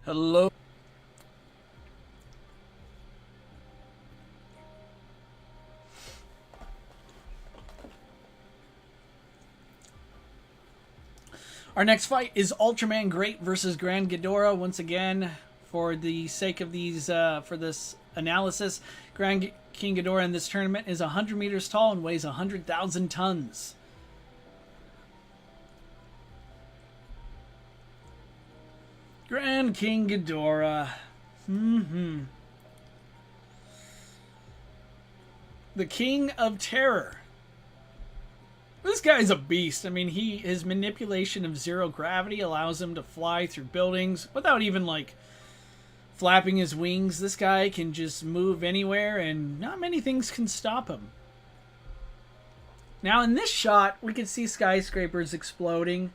Hello. Our next fight is Ultraman Great versus Grand Ghidorah. Once again, for the sake of these, for this analysis, King Ghidorah in this tournament is 100 meters tall and weighs 100,000 tons. Grand King Ghidorah. The King of Terror. This guy's a beast. I mean, his manipulation of zero gravity allows him to fly through buildings without even, like, flapping his wings. This guy can just move anywhere, and not many things can stop him. Now, in this shot, we can see skyscrapers exploding.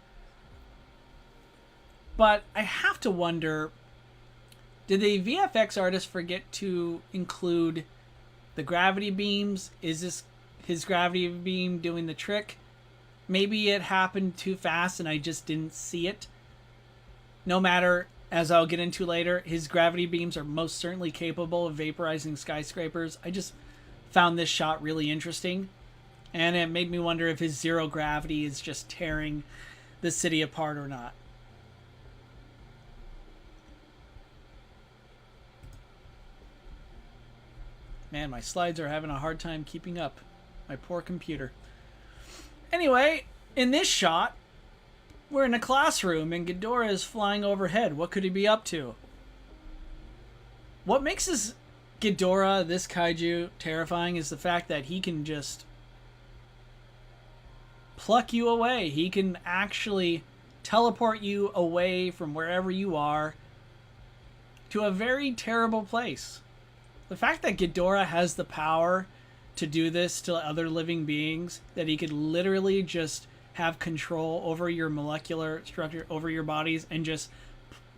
But I have to wonder, did the VFX artist forget to include the gravity beams? Is this his gravity beam doing the trick? Maybe it happened too fast and I just didn't see it. No matter, as I'll get into later, his gravity beams are most certainly capable of vaporizing skyscrapers. I just found this shot really interesting. And it made me wonder if his zero gravity is just tearing the city apart or not. Man, my slides are having a hard time keeping up. My poor computer. Anyway, in this shot, we're in a classroom and Ghidorah is flying overhead. What could he be up to? What makes this Ghidorah, this kaiju, terrifying is the fact that he can just pluck you away. He can actually teleport you away from wherever you are to a very terrible place. The fact that Ghidorah has the power to do this to other living beings, that he could literally just have control over your molecular structure, over your bodies, and just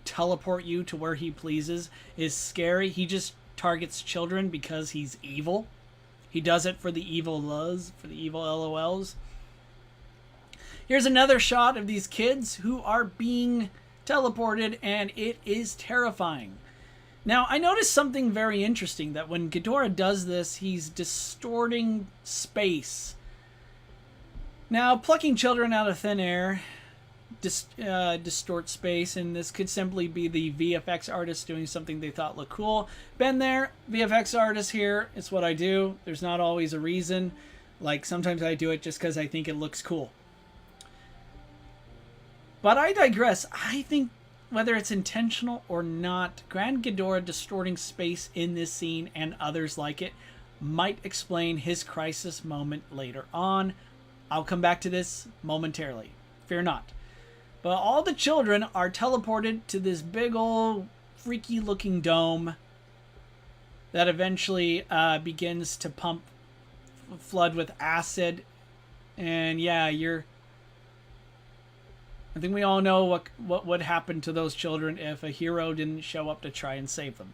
teleport you to where he pleases, is scary. He just targets children because he's evil. He does it for the evil luz, for the evil LOLs. Here's another shot of these kids who are being teleported, and it is terrifying. Now, I noticed something very interesting, that when Ghidorah does this, he's distorting space. Now, plucking children out of thin air distorts space, and this could simply be the VFX artist doing something they thought looked cool. Been there, VFX artist here, it's what I do. There's not always a reason. Like, sometimes I do it just because I think it looks cool. But I digress. I think, whether it's intentional or not, Grand Ghidorah distorting space in this scene and others like it might explain his crisis moment later on. I'll come back to this momentarily. Fear not. But all the children are teleported to this big old freaky looking dome that eventually begins to flood with acid. And yeah, I think we all know what would happen to those children if a hero didn't show up to try and save them.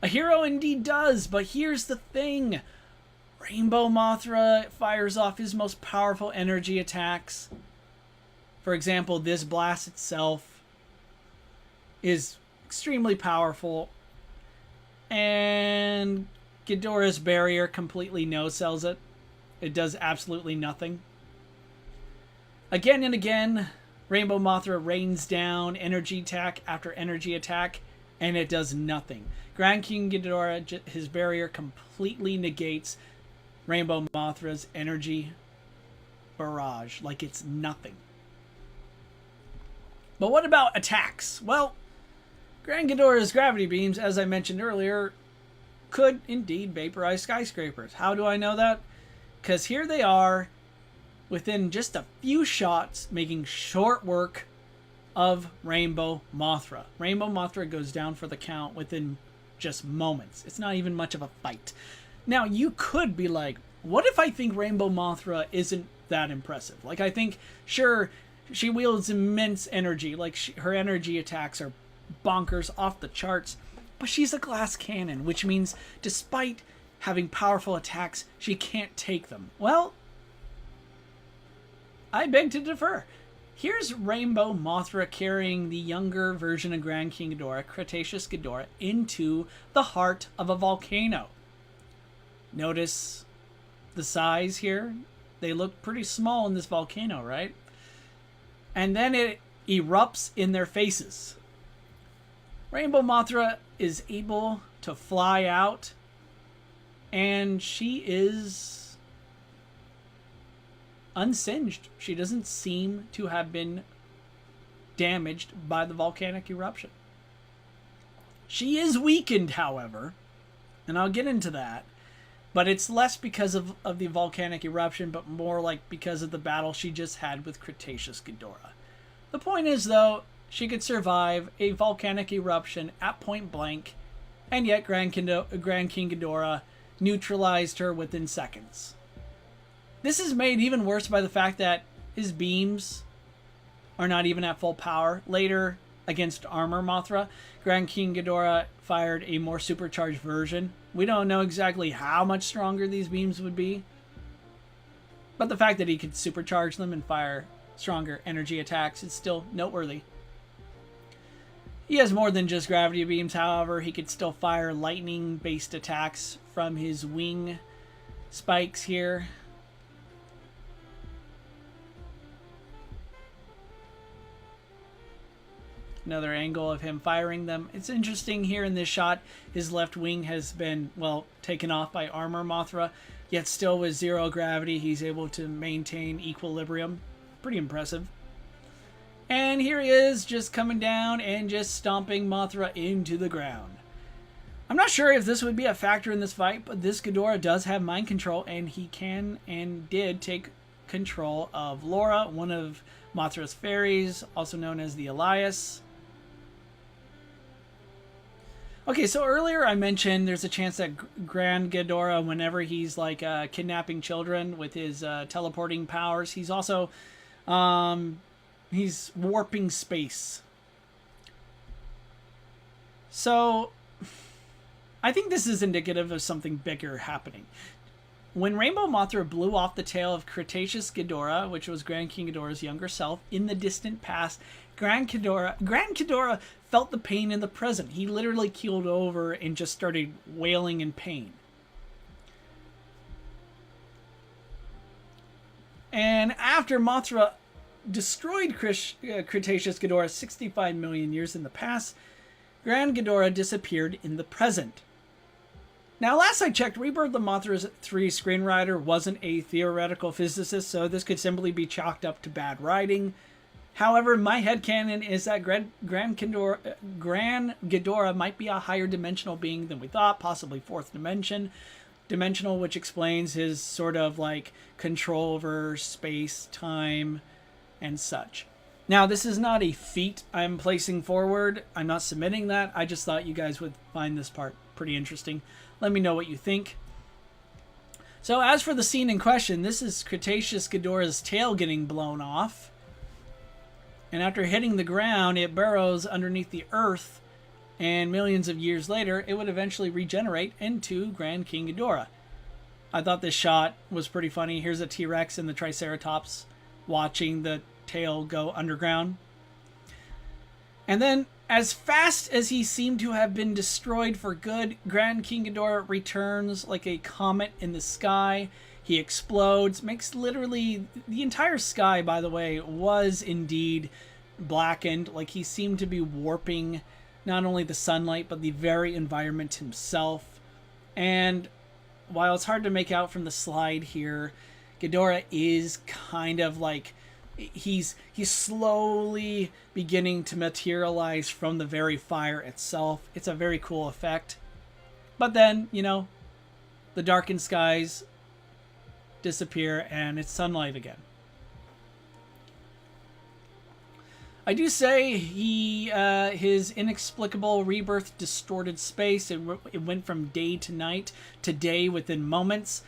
A hero indeed does, but here's the thing. Rainbow Mothra fires off his most powerful energy attacks. For example, this blast itself is extremely powerful, and Ghidorah's barrier completely no-sells it. It does absolutely nothing. Again and again, Rainbow Mothra rains down energy attack after energy attack, and it does nothing. Grand King Ghidorah, his barrier completely negates Rainbow Mothra's energy barrage, like it's nothing. But what about attacks? Well, Grand Ghidorah's gravity beams, as I mentioned earlier, could indeed vaporize skyscrapers. How do I know that? Because here they are, within just a few shots, making short work of Rainbow Mothra. Rainbow Mothra goes down for the count within just moments. It's not even much of a fight. Now, you could be like, what if I think Rainbow Mothra isn't that impressive? Like, I think, sure, she wields immense energy. Like, her energy attacks are bonkers, off the charts. But she's a glass cannon, which means despite having powerful attacks, she can't take them. Well, I beg to differ. Here's Rainbow Mothra carrying the younger version of Grand King Ghidorah, Cretaceous Ghidorah, into the heart of a volcano. Notice the size here. They look pretty small in this volcano, right? And then it erupts in their faces. Rainbow Mothra is able to fly out, and she is unsinged. She doesn't seem to have been damaged by the volcanic eruption. She is weakened, however, and I'll get into that, but it's less because of the volcanic eruption, but more like because of the battle she just had with Cretaceous Ghidorah. The point is, though, she could survive a volcanic eruption at point blank, and yet Grand King Ghidorah neutralized her within seconds. This is made even worse by the fact that his beams are not even at full power. Later, against Armor Mothra, Grand King Ghidorah fired a more supercharged version. We don't know exactly how much stronger these beams would be, but the fact that he could supercharge them and fire stronger energy attacks is still noteworthy. He has more than just gravity beams, however. He could still fire lightning-based attacks from his wing spikes here. Another angle of him firing them. It's interesting here in this shot, his left wing has been, well, taken off by Armor Mothra, yet still with zero gravity, he's able to maintain equilibrium. Pretty impressive. And here he is, just coming down and just stomping Mothra into the ground. I'm not sure if this would be a factor in this fight, but this Ghidorah does have mind control, and he can and did take control of Laura, one of Mothra's fairies, also known as the Elias. Okay, so earlier I mentioned there's a chance that Grand Ghidorah, whenever he's like kidnapping children with his teleporting powers, he's also he's warping space. So I think this is indicative of something bigger happening. When Rainbow Mothra blew off the tail of Cretaceous Ghidorah, which was Grand King Ghidorah's younger self, in the distant past, Grand Ghidorah felt the pain in the present. He literally keeled over and just started wailing in pain. And after Mothra destroyed Cretaceous Ghidorah 65 million years in the past, Grand Ghidorah disappeared in the present. Now, last I checked, Rebirth of Mothra's 3 screenwriter wasn't a theoretical physicist, so this could simply be chalked up to bad writing. However, my headcanon is that Grand Ghidorah might be a higher dimensional being than we thought, possibly 4th dimensional, which explains his sort of like control over space, time, and such. Now, this is not a feat I'm placing forward. I'm not submitting that. I just thought you guys would find this part pretty interesting. Let me know what you think. So as for the scene in question, this is Cretaceous Ghidorah's tail getting blown off. And after hitting the ground, it burrows underneath the earth, and millions of years later, it would eventually regenerate into Grand King Ghidorah. I thought this shot was pretty funny. Here's a T-Rex and the Triceratops watching the tail go underground. And then, as fast as he seemed to have been destroyed for good, Grand King Ghidorah returns like a comet in the sky. He explodes, makes literally the entire sky, by the way, was indeed blackened. Like he seemed to be warping not only the sunlight, but the very environment himself. And while it's hard to make out from the slide here, Ghidorah is kind of like he's slowly beginning to materialize from the very fire itself. It's a very cool effect. But then, you know, the darkened skies disappear and it's sunlight again. I do say his inexplicable rebirth distorted space. It went from day to night to day within moments.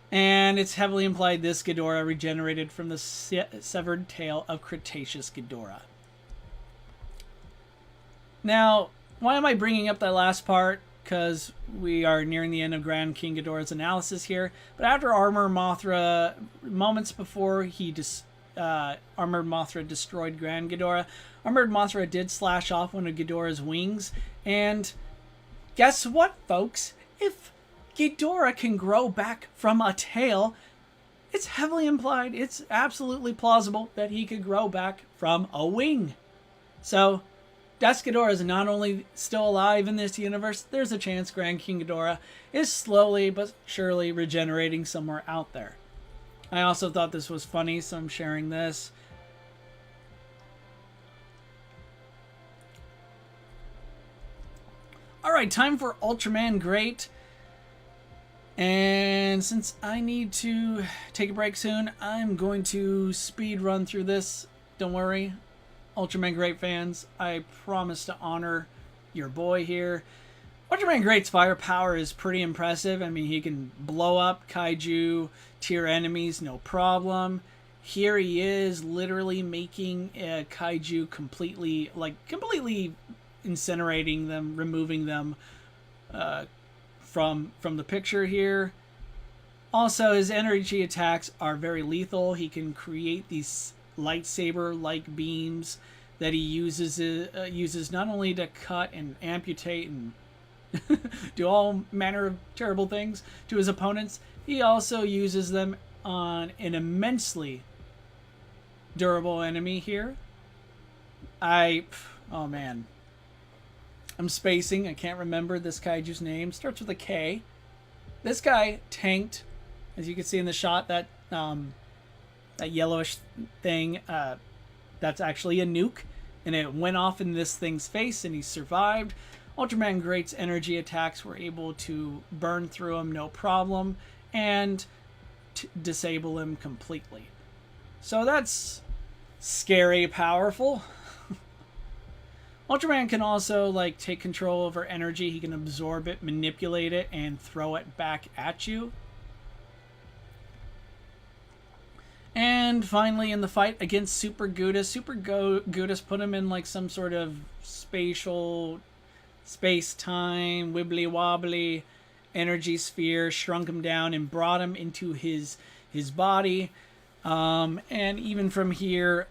And it's heavily implied this Ghidorah regenerated from the severed tail of Cretaceous Ghidorah. Now, why am I bringing up that last part? Because we are nearing the end of Grand King Ghidorah's analysis here. But after Armor Mothra, moments before he Armored Mothra destroyed Grand Ghidorah. Armored Mothra did slash off one of Ghidorah's wings. And guess what, folks? If Ghidorah can grow back from a tail, it's heavily implied, it's absolutely plausible that he could grow back from a wing. So, Death Ghidorah is not only still alive in this universe, there's a chance Grand King Ghidorah is slowly but surely regenerating somewhere out there. I also thought this was funny, so I'm sharing this. Alright, time for Ultraman Great. And since I need to take a break soon, I'm going to speed run through this. Don't worry, Ultraman Great fans, I promise to honor your boy here. Ultraman Great's firepower is pretty impressive. I mean, he can blow up kaiju tier enemies, no problem. Here he is literally making a kaiju completely incinerating them, removing them from the picture here. Also, his energy attacks are very lethal. He can create these lightsaber-like beams that he uses not only to cut and amputate and do all manner of terrible things to his opponents, he also uses them on an immensely durable enemy here. Oh man, I'm spacing. I can't remember this kaiju's name. Starts with a K. This guy tanked, as you can see in the shot, that yellowish thing. That's actually a nuke, and it went off in this thing's face, and he survived. Ultraman Great's energy attacks were able to burn through him, no problem, and disable him completely. So that's scary powerful. Ultraman can also take control over energy. He can absorb it, manipulate it, and throw it back at you. And finally, in the fight against Super Gudis, Super Gudis put him in some sort of spatial, space-time, wibbly-wobbly energy sphere, shrunk him down, and brought him into his body. And even from here,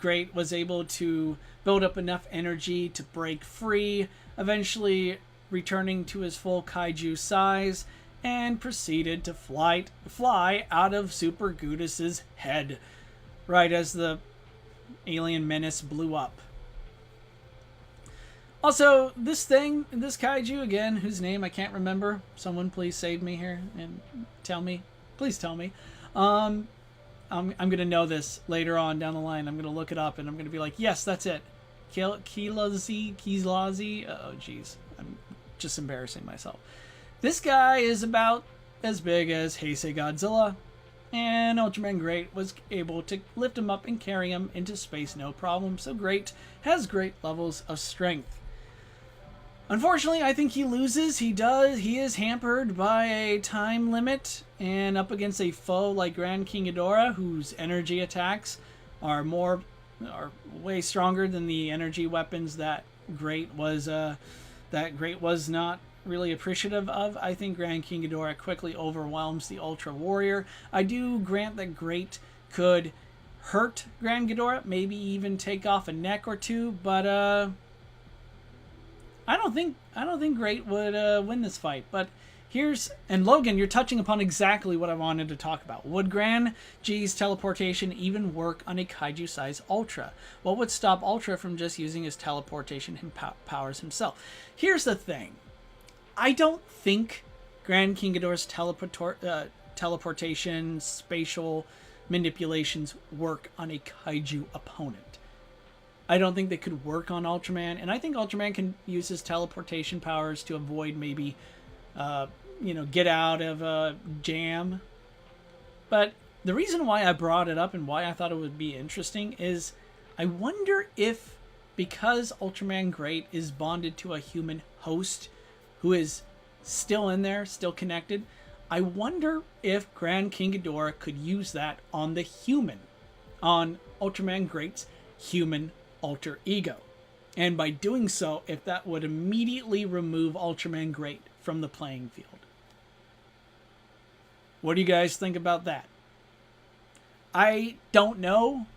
Great was able to build up enough energy to break free, eventually returning to his full kaiju size, and proceeded to fly out of Super Gudis' head, right as the alien menace blew up. Also, this kaiju, again, whose name I can't remember, someone please save me here and tell me. Please tell me. I'm going to know this later on down the line. I'm going to look it up, and I'm going to be like, yes, that's it. Kilazi? Oh, jeez. I'm just embarrassing myself. This guy is about as big as Heisei Godzilla, and Ultraman Great was able to lift him up and carry him into space no problem, so Great has great levels of strength. Unfortunately, I think he loses. He is hampered by a time limit, and up against a foe like Grand King Ghidorah, whose energy attacks are way stronger than the energy weapons that Great was not really appreciative of. I think Grand King Ghidorah quickly overwhelms the Ultra Warrior. I do grant that Great could hurt Grand Ghidorah, maybe even take off a neck or two, but I don't think Great would win this fight. But and Logan, you're touching upon exactly what I wanted to talk about. Would Grand G's teleportation even work on a kaiju-sized Ultra? What would stop Ultra from just using his teleportation powers himself? Here's the thing. I don't think Grand King Ghidorah's teleportation, spatial manipulations work on a kaiju opponent. I don't think they could work on Ultraman, and I think Ultraman can use his teleportation powers to avoid maybe, get out of a jam. But the reason why I brought it up and why I thought it would be interesting is I wonder if, because Ultraman Great is bonded to a human host who is still in there, still connected, I wonder if Grand King Ghidorah could use that on the human, on Ultraman Great's human alter ego. And by doing so, if that would immediately remove Ultraman Great from the playing field. What do you guys think about that? I don't know.